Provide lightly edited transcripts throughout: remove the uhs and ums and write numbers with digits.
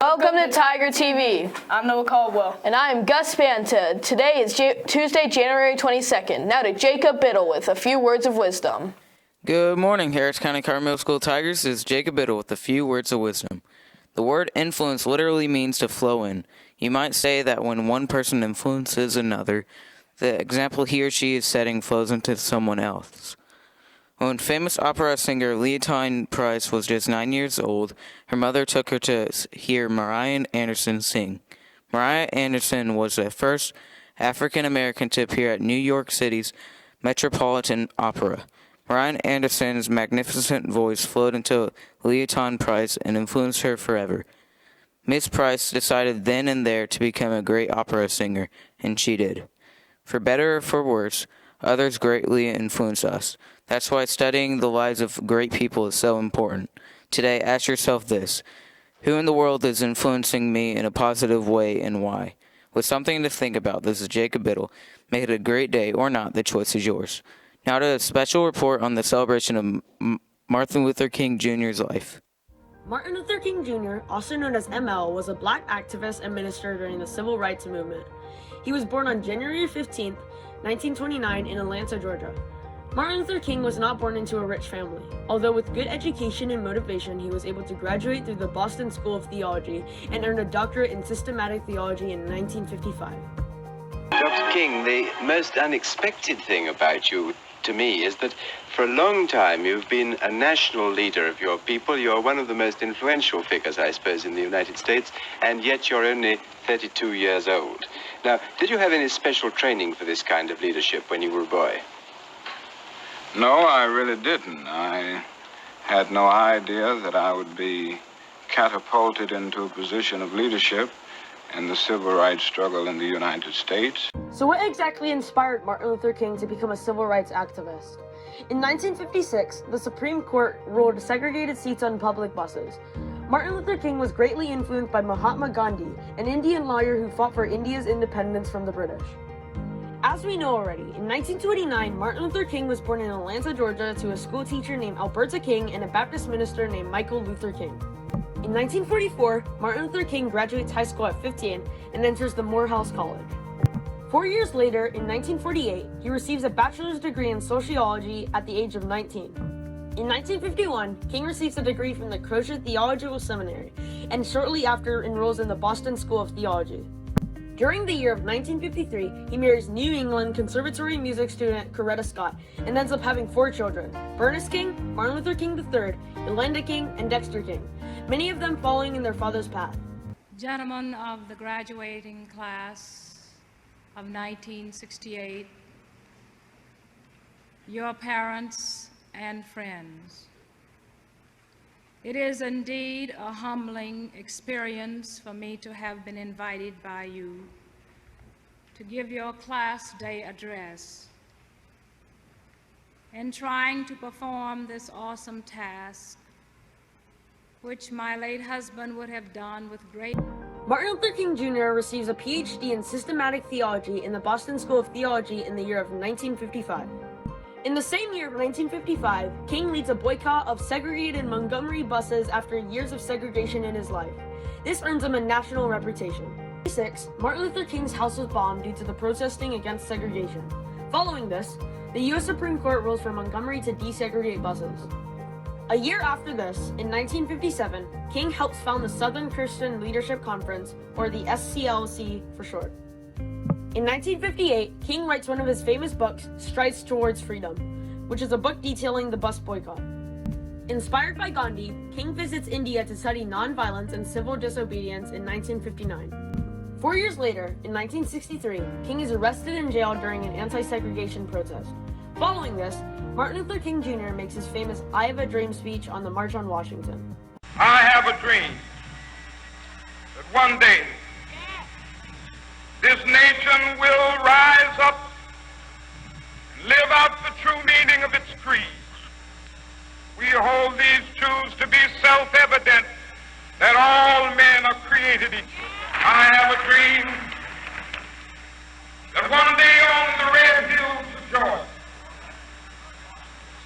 Welcome to Tiger TV. I'm Noah Caldwell. And I'm Gus Banta. Today is Tuesday, January 22nd. Now to Jacob Biddle with a few words of wisdom. Good morning, Harris County Carmel School Tigers. This is Jacob Biddle with a few words of wisdom. The word influence literally means to flow in. You might say that when one person influences another, the example he or she is setting flows into someone else. When famous opera singer Leontine Price was just 9 years old, her mother took her to hear Mariah Anderson sing. Mariah Anderson was the first African American to appear at New York City's Metropolitan Opera. Mariah Anderson's magnificent voice flowed into Leontine Price and influenced her forever. Miss Price decided then and there to become a great opera singer, and she did. For better or for worse, others greatly influence us. That's why studying the lives of great people is so important. Today, ask yourself this: who in the world is influencing me in a positive way and why? With something to think about, this is Jacob Biddle. Make it a great day or not, the choice is yours. Now to a special report on the celebration of Martin Luther King Jr.'s life. Martin Luther King Jr., also known as ML, was a black activist and minister during the Civil Rights Movement. He was born on January 15, 1929 in Atlanta, Georgia. Martin Luther King was not born into a rich family. Although with good education and motivation, he was able to graduate through the Boston School of Theology and earn a doctorate in systematic theology in 1955. Dr. King, the most unexpected thing about you, to me, is that for a long time you've been a national leader of your people. You're one of the most influential figures, I suppose, in the United States, and yet you're only 32 years old. Now, did you have any special training for this kind of leadership when you were a boy? No, I really didn't. I had no idea that I would be catapulted into a position of leadership in the civil rights struggle in the United States. So what exactly inspired Martin Luther King to become a civil rights activist? In 1956, the Supreme Court ruled segregated seats on public buses. Martin Luther King was greatly influenced by Mahatma Gandhi, an Indian lawyer who fought for India's independence from the British. As we know already, in 1929, Martin Luther King was born in Atlanta, Georgia, to a school teacher named Alberta King and a Baptist minister named Michael Luther King. In 1944, Martin Luther King graduates high school at 15 and enters the Morehouse College. 4 years later, in 1948, he receives a bachelor's degree in sociology at the age of 19. In 1951, King receives a degree from the Croce Theological Seminary and shortly after enrolls in the Boston School of Theology. During the year of 1953, he marries New England Conservatory music student Coretta Scott and ends up having 4 children: Bernice King, Martin Luther King III, Yolanda King, and Dexter King, many of them following in their father's path. Gentlemen of the graduating class of 1968, your parents and friends, it is indeed a humbling experience for me to have been invited by you to give your class day address. In trying to perform this awesome task, which my late husband would have done with great... Martin Luther King Jr. receives a PhD in systematic theology in the Boston School of Theology in the year of 1955. In the same year of 1955, King leads a boycott of segregated Montgomery buses after years of segregation in his life. This earns him a national reputation. In 1956, Martin Luther King's house was bombed due to the protesting against segregation. Following this, the U.S. Supreme Court rules for Montgomery to desegregate buses. A year after this, in 1957, King helps found the Southern Christian Leadership Conference, or the SCLC for short. In 1958, King writes one of his famous books, Strides Towards Freedom, which is a book detailing the bus boycott. Inspired by Gandhi, King visits India to study nonviolence and civil disobedience in 1959. 4 years later, in 1963, King is arrested and jailed during an anti-segregation protest. Following this, Martin Luther King Jr. makes his famous I Have a Dream speech on the March on Washington. I have a dream that one day this nation will rise up and live out the true meaning of its creeds. We hold these truths to be self-evident, that all men are created equal. I have a dream that one day on the red hills of Georgia,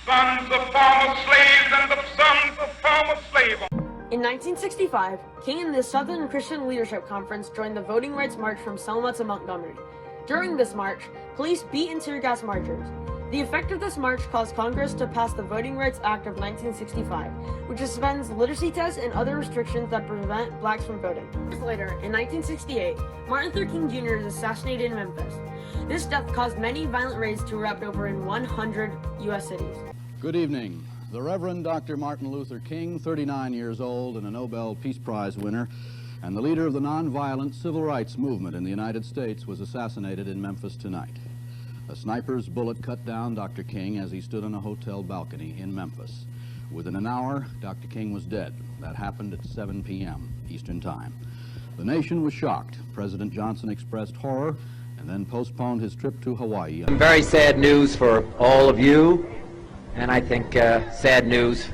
sons of former slaves and the sons of former slave owners In 1965, King and the Southern Christian Leadership Conference joined the Voting Rights March from Selma to Montgomery. During this march, police beat and tear gas marchers. The effect of this march caused Congress to pass the Voting Rights Act of 1965, which suspends literacy tests and other restrictions that prevent blacks from voting. Years later, in 1968, Martin Luther King Jr. is assassinated in Memphis. This death caused many violent raids to erupt over in 100 U.S. cities. Good evening. The Reverend Dr. Martin Luther King, 39 years old and a Nobel Peace Prize winner, and the leader of the nonviolent civil rights movement in the United States, was assassinated in Memphis tonight. A sniper's bullet cut down Dr. King as he stood on a hotel balcony in Memphis. Within an hour, Dr. King was dead. That happened at 7 p.m. Eastern Time. The nation was shocked. President Johnson expressed horror and then postponed his trip to Hawaii. Very sad news for all of you, and I think sad news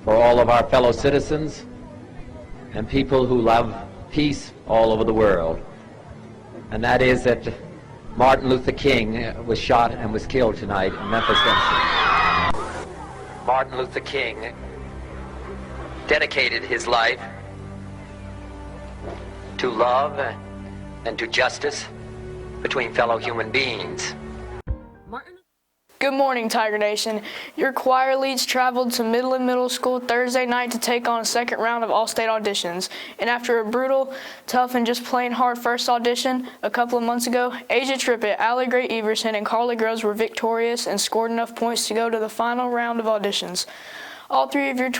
for all of our fellow citizens and people who love peace all over the world. And that is that Martin Luther King was shot and was killed tonight in Memphis, Tennessee. Martin Luther King dedicated his life to love and to justice between fellow human beings. Good morning, Tiger Nation. Your choir leads traveled to Midland Middle School Thursday night to take on a second round of all-state auditions. And after a brutal, tough, and just plain hard first audition a couple of months ago, Asia Trippett, Allie Gray Everson, and Carly Groves were victorious and scored enough points to go to the final round of auditions. All three of your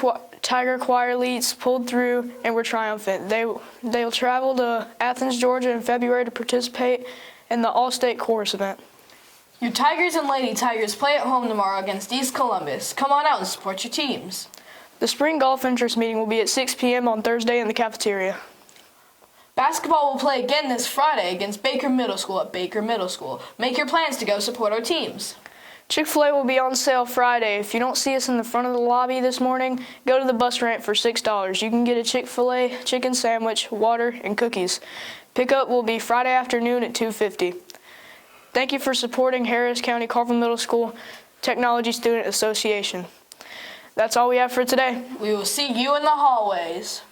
Tiger choir leads pulled through and were triumphant. They'll travel to Athens, Georgia in February to participate in the all-state chorus event. Your Tigers and Lady Tigers play at home tomorrow against East Columbus. Come on out and support your teams. The spring golf interest meeting will be at 6 p.m. on Thursday in the cafeteria. Basketball will play again this Friday against Baker Middle School at Baker Middle School. Make your plans to go support our teams. Chick-fil-A will be on sale Friday. If you don't see us in the front of the lobby this morning, go to the bus ramp for $6. You can get a Chick-fil-A chicken sandwich, water, and cookies. Pickup will be Friday afternoon at 2:50. Thank you for supporting Harris County Carville Middle School Technology Student Association. That's all we have for today. We will see you in the hallways.